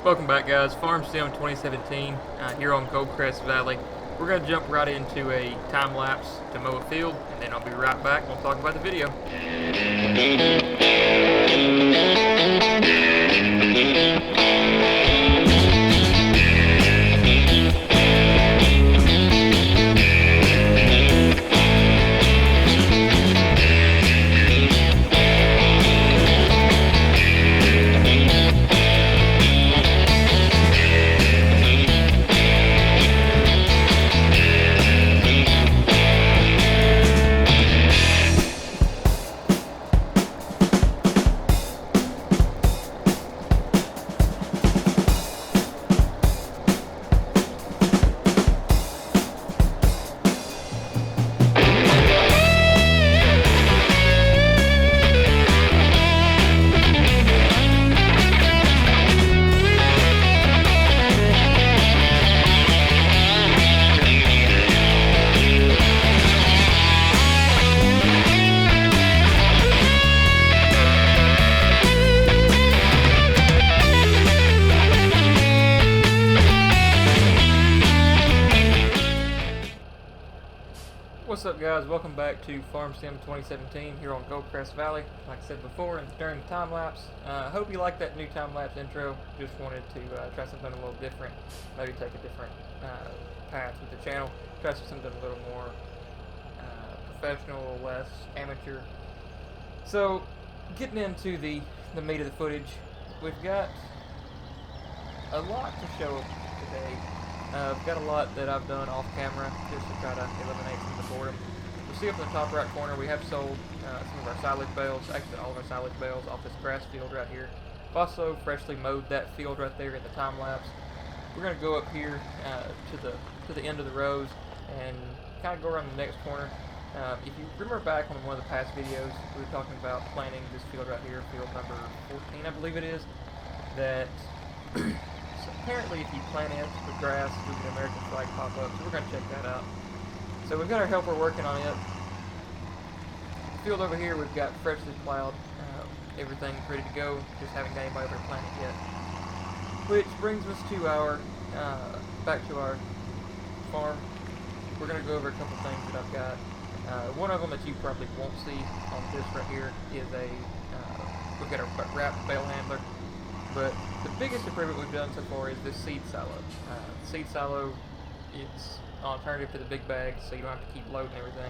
Welcome back, guys. Farm Sim 2017 here on Goldcrest Valley. We're going to jump right into a time lapse to mow a field, and then I'll be right back and we'll talk about the video. What's up, guys? Welcome back to Farm Sim 2017 here on Goldcrest Valley. Like I said before, and during the time lapse, hope you like that new time lapse intro. Just wanted to try something a little different, maybe take a different path with the channel. Try something a little more professional, less amateur. So, getting into the meat of the footage, we've got a lot to show today. I've got a lot that I've done off camera just to try to eliminate some of the boredom. You'll see up in the top right corner we have sold some of our silage bales, actually all of our silage bales off this grass field right here. I've also freshly mowed that field right there in the time lapse. We're going to go up here to the end of the rows and kind of go around the next corner. If you remember back on one of the past videos, we were talking about planting this field right here, field number 14 I believe it is, that apparently if you plant ants with grass, we get American flag pop up, so we're going to check that out. So we've got our helper working on it. The field over here we've got freshly plowed, everything's ready to go, just haven't got anybody over to plant it yet. Which brings us to our, back to our farm. We're going to go over a couple things that I've got. One of them that you probably won't see on this right here is we've got a wrapped bale handler. But the biggest improvement we've done so far is this seed silo. Seed silo, it's an alternative to the big bags, so you don't have to keep loading everything.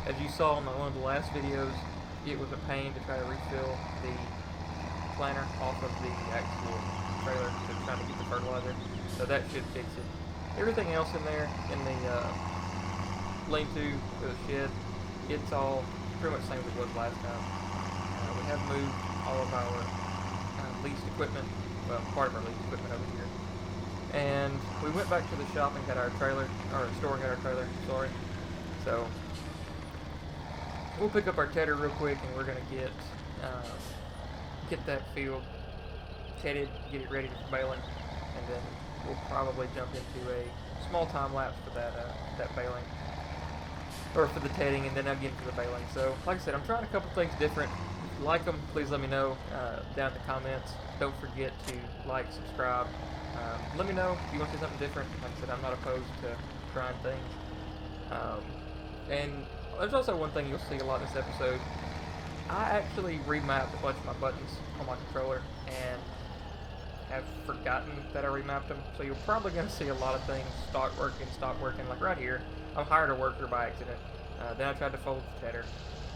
As you saw in one of the last videos, it was a pain to try to refill the planter off of the actual trailer to try to get the fertilizer, so that should fix it. Everything else in there, in the lean-to or the shed, it's all pretty much the same as it was last time. We have moved all of our leased equipment, well, part of our leased equipment over here. And we went back to the shop and got our trailer, or store and got our trailer, sorry. So, we'll pick up our tedder real quick and we're gonna get that field tedded, get it ready for baling, and then we'll probably jump into a small time lapse for that baling, or for the tedding, and then I'll get into the baling. So, like I said, I'm trying a couple things different. If you like them, please let me know down in the comments. Don't forget to like, subscribe. Let me know if you want to see something different. Like I said, I'm not opposed to trying things. And there's also one thing you'll see a lot in this episode. I actually remapped a bunch of my buttons on my controller and have forgotten that I remapped them. So you're probably going to see a lot of things start working, stop working. Like right here, I hired a worker by accident. Then I tried to fold the tedder.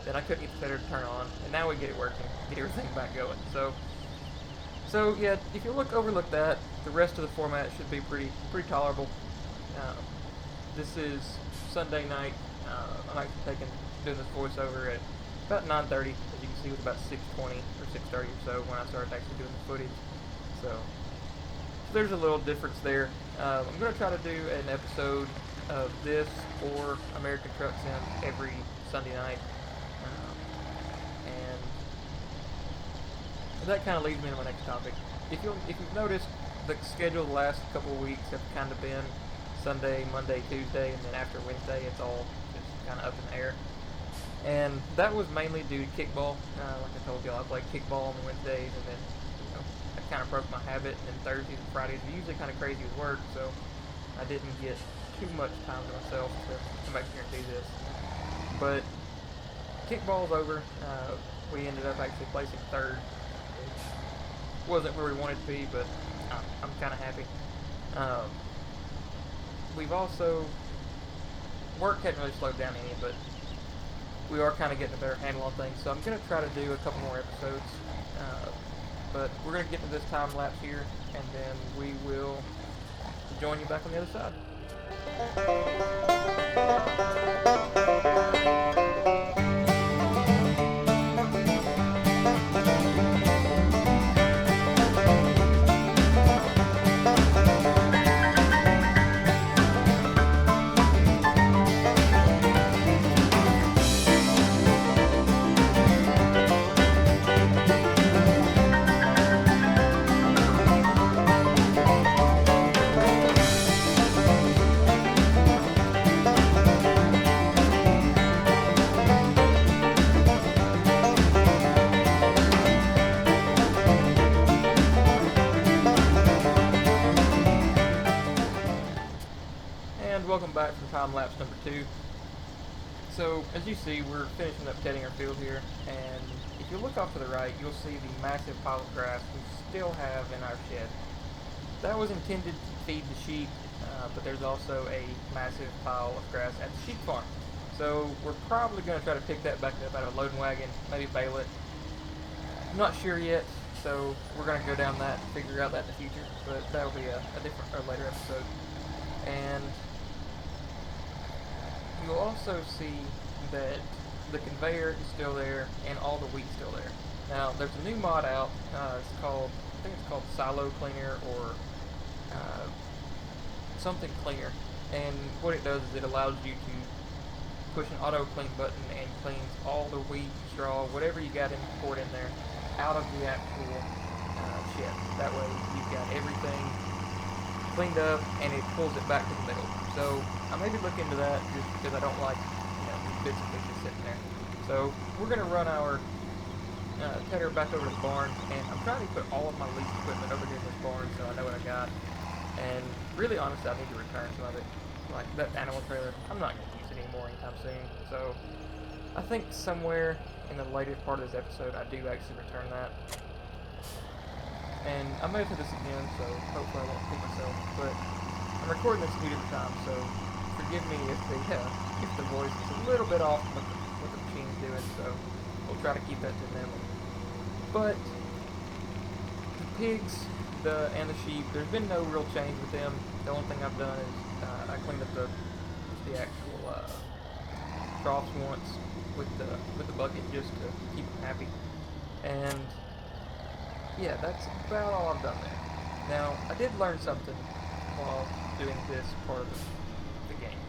Then I couldn't get the tedder to turn on, and now we get it working, get everything back going. So yeah, if you overlook that, the rest of the format should be pretty tolerable. This is Sunday night. I'm actually doing this voiceover at about 9:30. As you can see, it was about 6:20 or 6:30 or so when I started actually doing the footage. So there's a little difference there. I'm going to try to do an episode of this or American Truck Sim every Sunday night. And that kind of leads me to my next topic. If you've noticed, the schedule the last couple of weeks have kind of been Sunday, Monday, Tuesday, and then after Wednesday, it's all just kind of up in the air. And that was mainly due to kickball. Like I told y'all, I played kickball on Wednesdays, and then I kind of broke my habit, and then Thursdays and Fridays are usually kind of crazy with work, so I didn't get too much time to myself to make here and do this. But kickball's over. We ended up actually placing third, which wasn't where we wanted to be, but I'm kind of happy. We've also, work hadn't really slowed down any, but we are kind of getting a better handle on things, so I'm going to try to do a couple more episodes. But we're going to get to this time lapse here, and then we will join you back on the other side. Welcome back from time lapse number 2. So as you see, we're finishing up tedding our field here, and if you look off to the right, you'll see the massive pile of grass we still have in our shed. That was intended to feed the sheep, but there's also a massive pile of grass at the sheep farm. So we're probably going to try to pick that back up out of a loading wagon, maybe bale it. I'm not sure yet, so we're going to go down that and figure out that in the future, but that'll be a different or later episode. And you'll also see that the conveyor is still there and all the wheat's still there. Now, there's a new mod out. I think it's called Silo Cleaner or something cleaner. And what it does is it allows you to push an auto clean button and cleans all the wheat, straw, whatever you got stored in there out of the actual shed. That way you've got everything cleaned up and it pulls it back to the middle. So I maybe look into that just because I don't like these bits and pieces sitting there. So we're going to run our tedder back over to the barn, and I'm trying to put all of my leased equipment over here in this barn so I know what I got. And really honestly, I need to return some of it. Like that animal trailer, I'm not going to use it anymore anytime soon. So I think somewhere in the latest part of this episode I do actually return that. And I may have said this again, so hopefully I won't repeat myself, but I'm recording this 2 different times, so forgive me if the voice is a little bit off from what the machine's doing, so we'll try to keep that to a minimum. But the pigs and the sheep, there's been no real change with them. The only thing I've done is I cleaned up the actual troughs once with the bucket just to keep them happy. And yeah, that's about all I've done there. Now, I did learn something while doing this part of the game.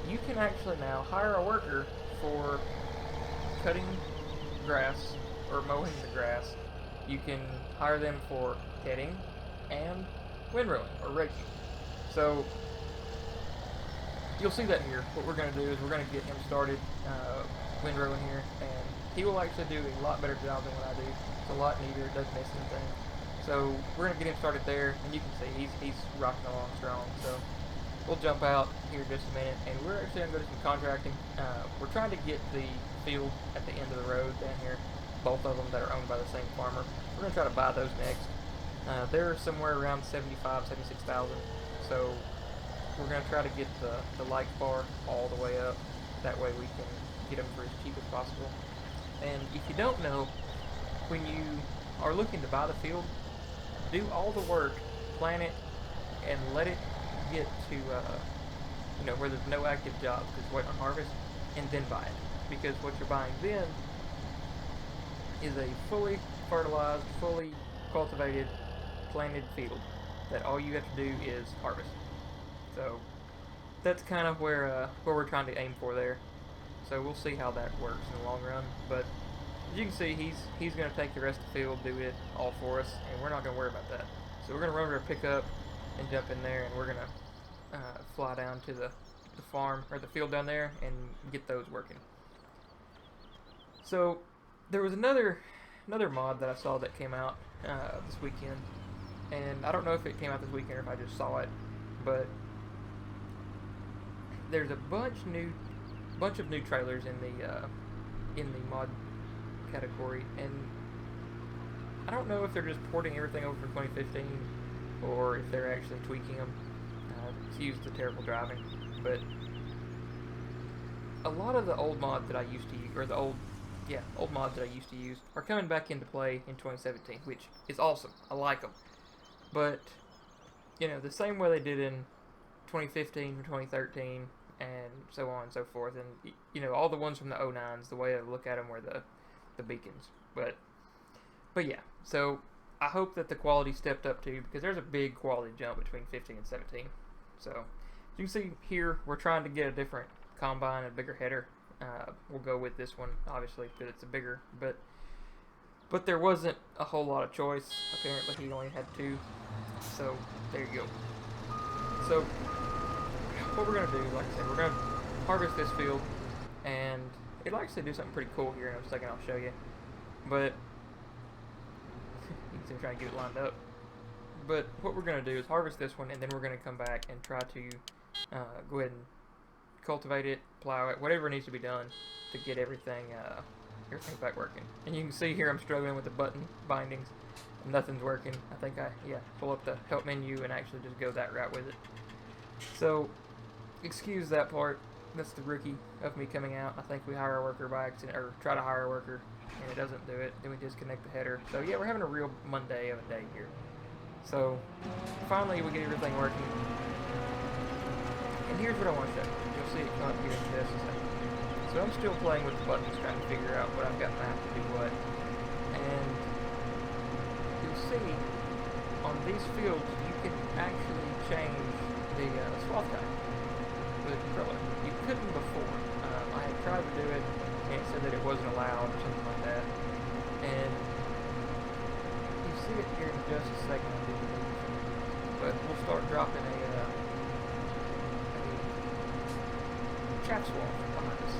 You can actually now hire a worker for cutting grass or mowing the grass. You can hire them for tedding and windrowing or raking. So you'll see that here. What we're going to do is we're going to get him started windrowing here, and he will actually do a lot better job than what I do. It's a lot neater, doesn't miss anything. So we're going to get him started there, and you can see he's rocking along strong. So we'll jump out here in just a minute, and we're actually going to go to some contracting. We're trying to get the field at the end of the road down here, both of them that are owned by the same farmer. We're going to try to buy those next. They're somewhere around 75,000, 76,000. So we're going to try to get the light bar all the way up. That way we can get them for as cheap as possible. And if you don't know, when you are looking to buy the field, do all the work, plan it, and let it get to where there's no active jobs, just wait on harvest, and then buy it. Because what you're buying then is a fully fertilized, fully cultivated, planted field that all you have to do is harvest. So that's kind of where we're trying to aim for there. So we'll see how that works in the long run. But as you can see, he's going to take the rest of the field, do it all for us, and we're not going to worry about that. So we're going to run over our pickup and jump in there, and we're going to fly down to the farm, or the field down there, and get those working. So there was another another mod that I saw that came out this weekend, and I don't know if it came out this weekend or if I just saw it, but there's a bunch of new trailers in the mod category, and I don't know if they're just porting everything over from 2015 or if they're actually tweaking them. Excuse the terrible driving, but a lot of the old mods that I used to use, or the old mods that I used to use, are coming back into play in 2017, which is awesome. I like them, but you know, the same way they did in 2015 or 2013, and so on and so forth, and you know, all the ones from the 09s, the way I look at them were the beacons, but yeah. So I hope that the quality stepped up too, because there's a big quality jump between 15 and 17. So as you can see here, we're trying to get a different combine and a bigger header. We'll go with this one, obviously, because it's a bigger, but there wasn't a whole lot of choice. Apparently he only had 2, so there you go. So what we're going to do, like I said, we're going to harvest this field, and it'll actually do something pretty cool here in a second. I'll show you, but you can see I'm trying to get it lined up. But what we're going to do is harvest this one, and then we're going to come back and try to go ahead and cultivate it, plow it, whatever needs to be done to get everything back working. And you can see here I'm struggling with the button bindings. Nothing's working. I think pull up the help menu and actually just go that route with it. So excuse that part. That's the rookie of me coming out. I think we hire a worker by accident, or try to hire a worker, and it doesn't do it. Then we disconnect the header. So yeah, we're having a real Monday of a day here. So finally we get everything working. And here's what I want to show you. You'll see it come up here in just a second. So I'm still playing with the buttons, trying to figure out what I've got mapped to do what. And you'll see on these fields you can actually change the swath type with the controller. You couldn't before. I had tried to do it, and it said that it wasn't allowed or something like that. And you see it here in just a second, I do believe. But we'll start dropping a chaff swath behind us.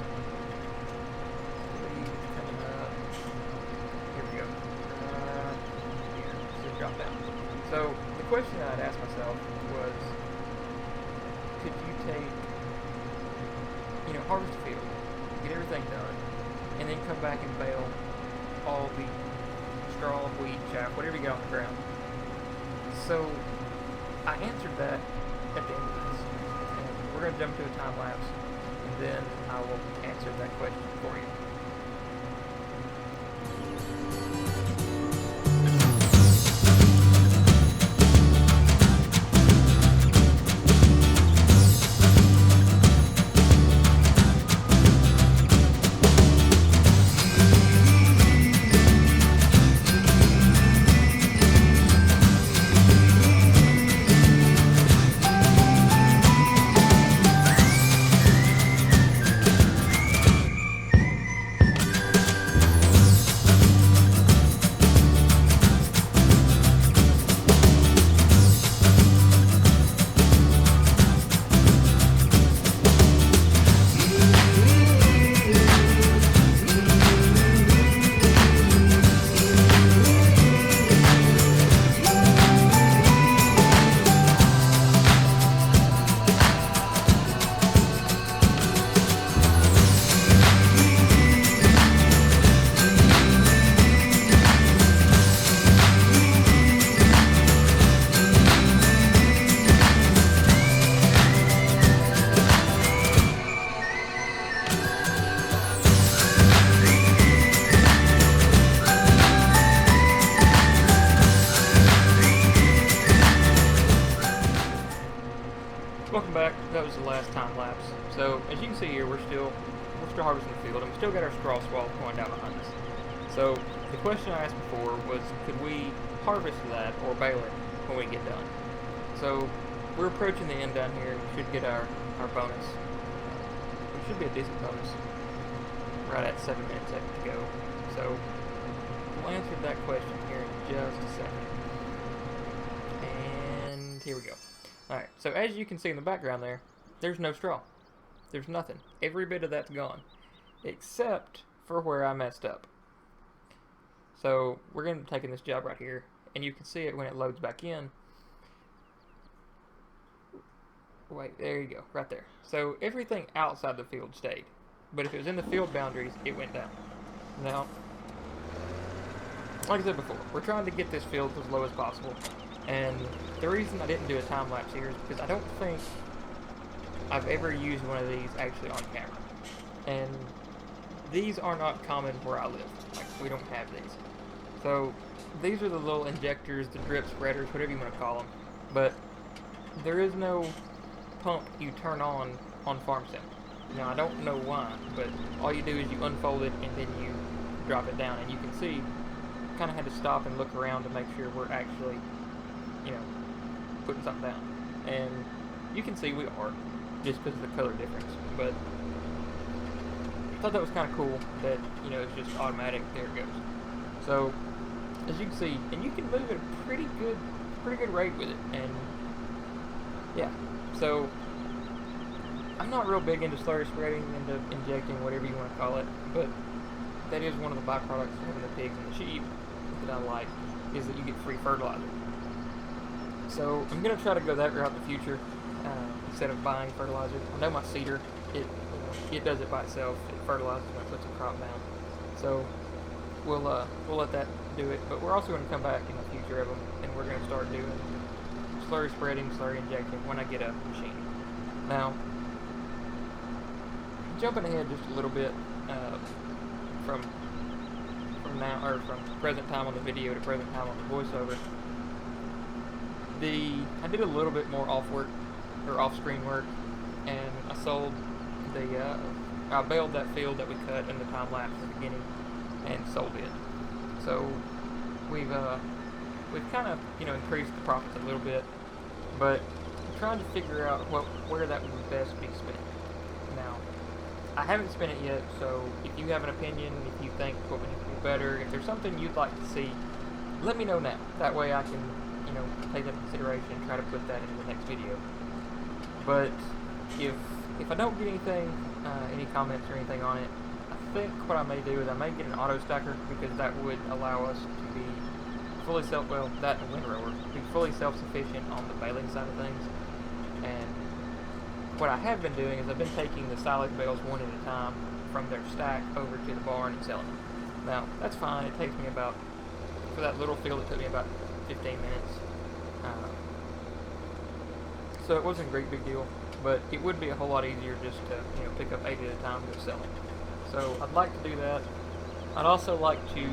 Leaves coming up. Here we go. So drop down. So the question I'd asked myself was, could you take, harvest a field, get everything done, and then come back and bale all the straw, wheat, chaff, whatever you got on the ground? So I answered that at the end of this. And we're going to jump to a time lapse, and then I will answer that question for you. Welcome back. That was the last time lapse. So as you can see here, we're still harvesting the field, and we still got our straw swath going down behind us. So the question I asked before was, could we harvest that or bale it when we get done? So we're approaching the end down here. We should get our bonus. It should be a decent bonus. Right at 7 minutes left to go. So we'll answer that question here in just a second. And here we go. Alright, so as you can see in the background there's no straw. There's nothing. Every bit of that's gone. Except for where I messed up. So we're going to be taking this job right here, and you can see it when it loads back in. Wait, there you go, right there. So everything outside the field stayed, but if it was in the field boundaries, it went down. Now, like I said before, we're trying to get this field as low as possible, and the reason I didn't do a time lapse here is because I don't think I've ever used one of these actually on camera, and these are not common where I live. Like, we don't have these. So these are the little injectors, the drip spreaders, whatever you want to call them, but there is no pump you turn on farm sim. Now I don't know why, but all you do is you unfold it and then you drop it down, and you can see kind of had to stop and look around to make sure we're actually, you know, putting something down. And you can see we are, just because of the color difference. But I thought that was kind of cool that, you know, it's just automatic. There it goes. So as you can see, and you can move at a pretty good rate with it. And yeah, so I'm not real big into slurry spreading, into injecting, whatever you want to call it, but that is one of the byproducts of having the pigs and the sheep that I like, is that you get free fertilizer. So I'm going to try to go that route in the future, instead of buying fertilizer. I know my seeder, it does it by itself. It fertilizes when it puts a crop down. So we'll let that do it, but we're also going to come back in the future of them, and we're going to start doing slurry spreading, slurry injecting when I get a machine. Now, jumping ahead just a little bit, from now, or from present time on the video to present time on the voiceover. I did a little bit more off-screen work, and I sold I baled that field that we cut in the time lapse at the beginning, and sold it. So we've kind of, you know, increased the profits a little bit, but I'm trying to figure out where that would best be spent. Now, I haven't spent it yet, so if you have an opinion, if you think what we need to do better, if there's something you'd like to see, let me know now. That way I can, you know, take that into consideration and try to put that into the next video. But if I don't get anything, any comments or anything on it, I think what I may do is I may get an auto stacker, because that would allow us to be fully that and windrower, be fully self-sufficient on the baling side of things. And what I have been doing is I've been taking the silage bales one at a time from their stack over to the barn and selling them. Now, that's fine. It takes me for that little field, it took me about 15 minutes. So it wasn't a great big deal, but it would be a whole lot easier just to, you know, pick up 8 at a time and go selling. So I'd like to do that. I'd also like to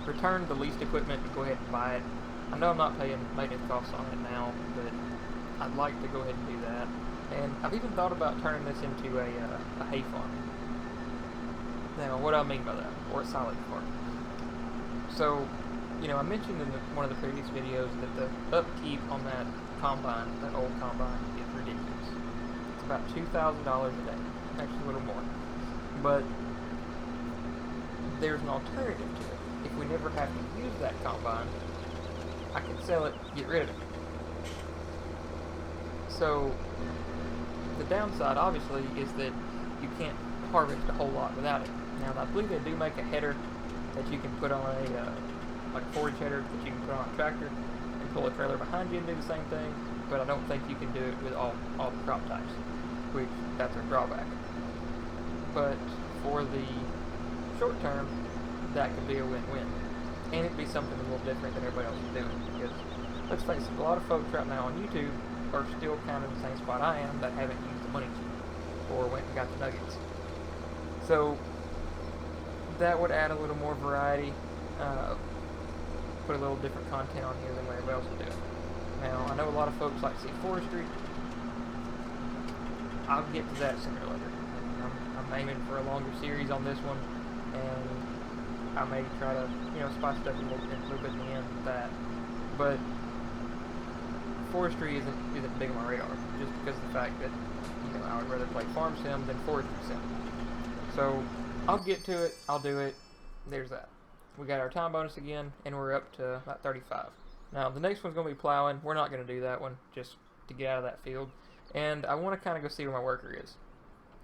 return the leased equipment and go ahead and buy it. I know I'm not paying maintenance costs on it now, but I'd like to go ahead and do that. And I've even thought about turning this into a hay farm. Now, what do I mean by that? Or a silage farm. So, you know, I mentioned in one of the previous videos that the upkeep on that combine, that old combine, is ridiculous. It's about $2,000 a day, actually a little more. But there's an alternative to it. If we never have to use that combine, I can sell it, get rid of it. So the downside, obviously, is that you can't harvest a whole lot without it. Now, I believe they do make a header that you can put on like a forage header that you can put on a tractor and pull a trailer behind you and do the same thing, but I don't think you can do it with all the crop types, which that's a drawback. But for the short term, that could be a win-win. And it'd be something a little different than everybody else is doing, because let's face it, a lot of folks right now on YouTube are still kind of in the same spot I am, that haven't used the money to, or went and got the nuggets. So that would add a little more variety, put a little different content on here than what everybody else is doing. Now, I know a lot of folks like to see forestry. I'll get to that sooner or later. I'm aiming for a longer series on this one, and I may try to, you know, spice it up a little bit in the end with that. But forestry isn't big on my radar, just because of the fact that, you know, I would rather play farm sim than forestry sim. So I'll get to it. I'll do it. There's that. We got our time bonus again, and we're up to about 35. Now the next one's going to be plowing. We're not going to do that one, just to get out of that field. And I want to kind of go see where my worker is.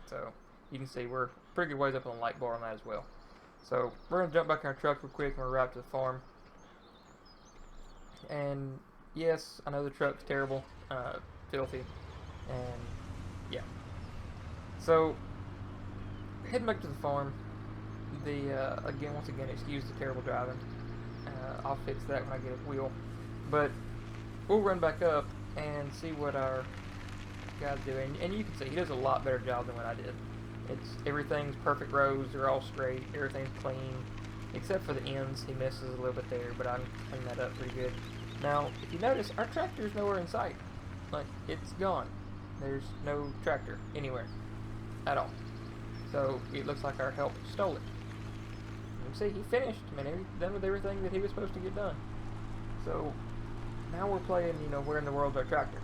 So you can see we're pretty good ways up on the light bar on that as well. So we're gonna jump back in our truck real quick and we're right to the farm. And yes, I know the truck's terrible, filthy, and yeah. So heading back to the farm. Once again, excuse the terrible driving. I'll fix that when I get a wheel. But we'll run back up and see what our guy's doing. And you can see he does a lot better job than what I did. Everything's perfect rows, they're all straight, everything's clean, except for the ends. He misses a little bit there, but I can clean that up pretty good. Now, if you notice, our tractor's nowhere in sight. Like, it's gone. There's no tractor anywhere at all. So it looks like our help stole it. You can see he finished. I mean, he's done with everything that he was supposed to get done. So now we're playing, where in the world's our tractor?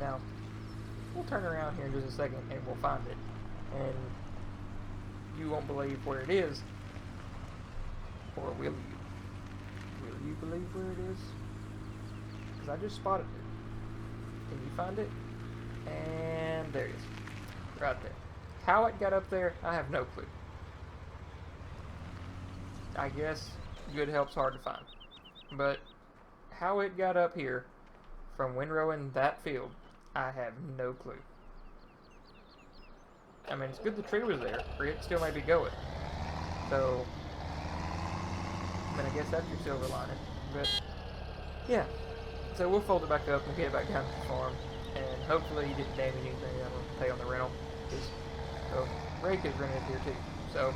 Now, we'll turn around here in just a second and we'll find it. And you won't believe where it is. Or will you? Will you believe where it is? Because I just spotted it. Can you find it? And there it is. Right there. How it got up there, I have no clue. I guess good help's hard to find. But how it got up here from windrowing that field, I have no clue. I mean, it's good the tree was there, or it still may be going. So, I mean, I guess that's your silver lining. But, yeah. So we'll fold it back up and get it back down to the farm. And hopefully you didn't damage anything I'm going to pay on the rental. So, rake is rented here too. So,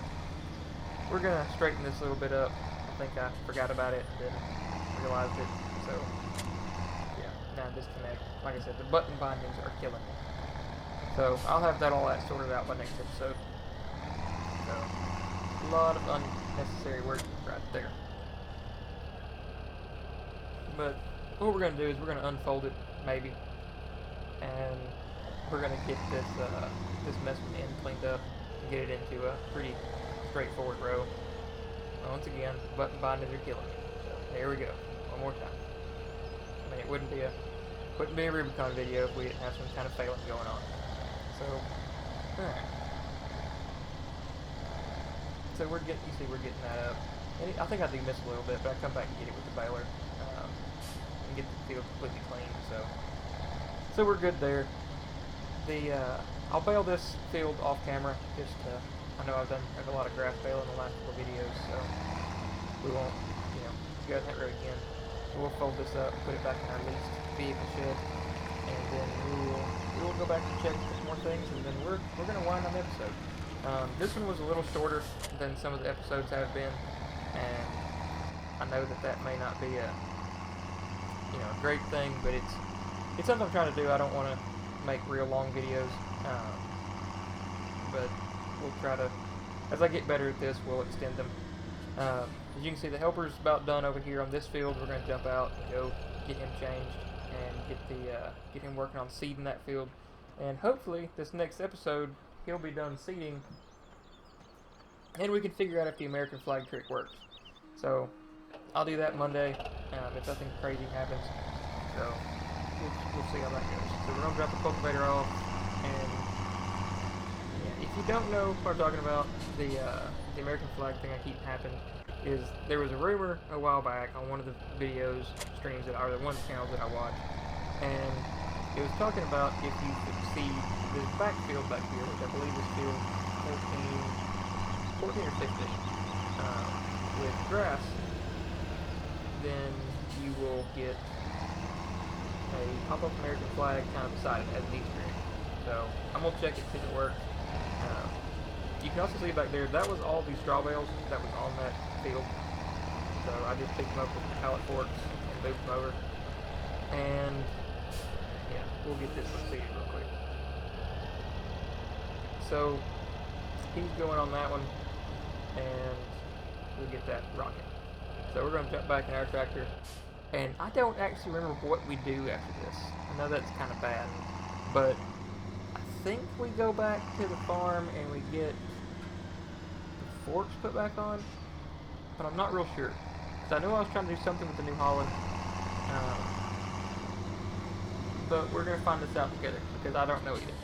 we're going to straighten this a little bit up. I think I forgot about it and then realized it. So, yeah, now disconnect. Like I said, the button bindings are killing me. So, I'll have all that sorted out by next episode. So, a lot of unnecessary work right there. But, what we're going to do is we're going to unfold it, maybe. And we're going to get this mess from the end cleaned up and get it into a pretty straightforward row. Once again, button bindings are killing me. So, there we go. One more time. I mean, it wouldn't be a Rubicon video if we didn't have some kind of failing going on. So, alright. So we're getting that up. And I think I do miss a little bit, but I come back and get it with the baler and get the field completely clean. So we're good there. I'll bale this field off camera. I know I've done a lot of grass baling in the last couple videos, so we won't, go down that road again. So we'll fold this up, put it back in our leased vehicle shed, and then we'll go back and check some more things, and then we're gonna wind on the episode. This one was a little shorter than some of the episodes have been, and I know that may not be a great thing, but it's something I'm trying to do. I don't want to make real long videos, but we'll try to, as I get better at this, we'll extend them. As you can see, the helper's about done over here on this field. We're going to jump out and go get him changed and get him working on seeding that field. And hopefully, this next episode, he'll be done seeding, and we can figure out if the American flag trick works. So, I'll do that Monday, if nothing crazy happens. So, we'll see how that goes. So we're going to drop the cultivator off, and yeah, if you don't know what I'm talking about, the American flag thing I keep happening is there was a rumor a while back on one of the videos, streams that are the one channels that I watch, and it was talking about if you could see this backfield back here, which I believe is field 14 or 15, with grass, then you will get a pop-up American flag kind of beside it as an Easter egg. So I'm going to check it, see if it works. You can also see back there, that was all these straw bales that was on that field. So I just picked them up with the pallet forks and moved them over. And yeah, we'll get this one seated real quick. So he's going on that one, and we'll get that rocking. So we're going to jump back in our tractor, and I don't actually remember what we do after this. I know that's kind of bad, but I think we go back to the farm and we get the forks put back on, but I'm not real sure. So I know I was trying to do something with the New Holland, but we're going to find this out together, because I don't know yet.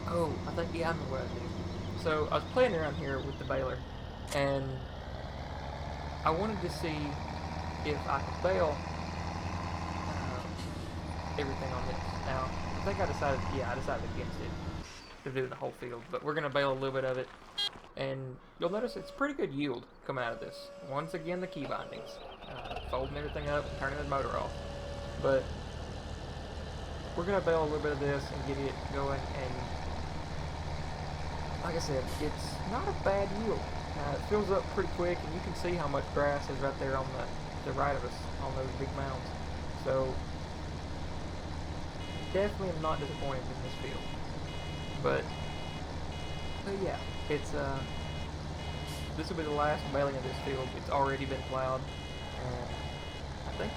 Oh, I think, yeah, I know what I do. So I was playing around here with the baler, and I wanted to see if I could bale everything on this. Now, I think I decided against it, to do the whole field, but we're going to bale a little bit of it, and you'll notice it's pretty good yield coming out of this. Once again, the key bindings, folding everything up, turning the motor off, but we're going to bale a little bit of this and get it going, and like I said, it's not a bad yield. It fills up pretty quick, and you can see how much grass is right there on the right of us, on those big mounds. So, definitely am not disappointed in this field. But yeah, it's this will be the last baling of this field. It's already been plowed, and I think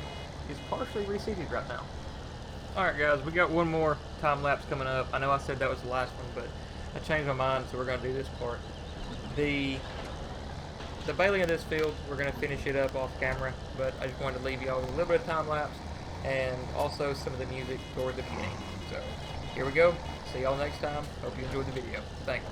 it's partially reseeded right now. Alright guys, we got one more time lapse coming up. I know I said that was the last one, but I changed my mind, so we're going to do this part. The baling of this field, we're going to finish it up off camera, but I just wanted to leave y'all with a little bit of time lapse and also some of the music toward the beginning. So here we go. See y'all next time. Hope you enjoyed the video. Thanks.